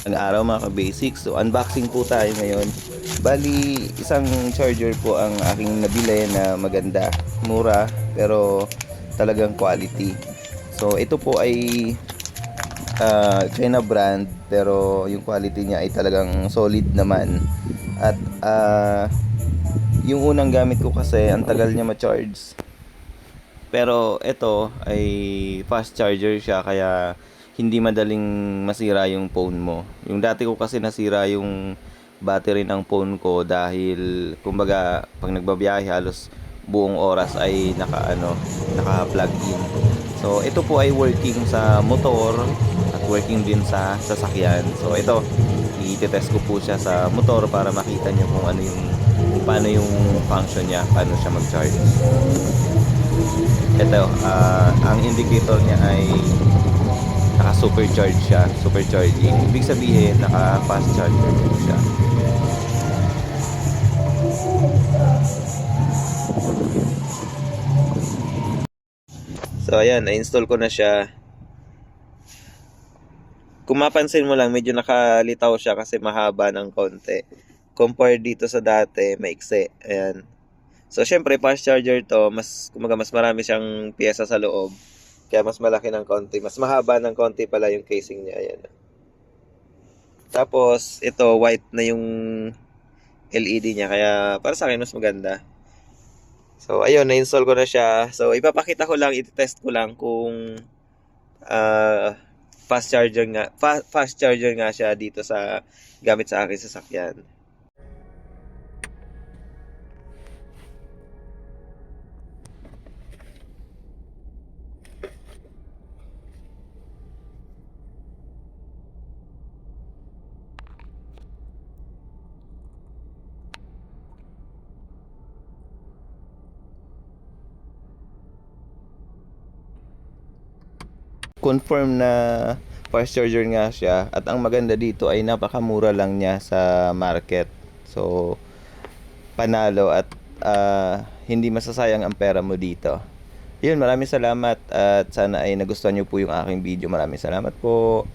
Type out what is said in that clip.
Ang araw mga ka-basics. So unboxing po tayo ngayon. Bali, isang charger po ang aking nabili na maganda, mura, pero talagang quality. So ito po ay China brand, pero yung quality niya ay talagang solid naman. At yung unang gamit ko kasi ang tagal niya ma-charge. Pero ito ay fast charger siya, kaya hindi madaling masira yung phone mo. Yung dati ko kasi nasira yung battery ng phone ko dahil kumbaga pag nagbabiyahe halos buong oras ay naka-plug in. So ito po ay working sa motor at working din sa sasakyan. So ito, i-test ko po siya sa motor para makita niyo kung paano yung function niya, paano siya mag-charge. Ito, ang indicator niya ay naka-supercharge siya, supercharging. Ibig sabihin, naka-fast charger din siya. So, ayan, na-install ko na siya. Kung mapansin mo lang, medyo nakalitaw siya kasi mahaba ng konti. Compare dito sa dati, maikse. Ayan. So, syempre, fast charger to, mas marami siyang piyesa sa loob. Kaya mas malaki ng konti. Mas mahaba ng konti pala yung casing niya. Ayan. Tapos, ito, white na yung LED niya. Kaya, para sa akin, mas maganda. So, ayun, na-install ko na siya. So, ipapakita ko lang, i-test ko lang kung uh, fast charger nga siya dito sa gamit sa akin sasakyan. Confirm na fast charger nga siya, at ang maganda dito ay napakamura lang niya sa market. So panalo, at hindi masasayang ang pera mo dito. Yun, maraming salamat, at sana ay nagustuhan niyo po yung aking video. Maraming salamat po.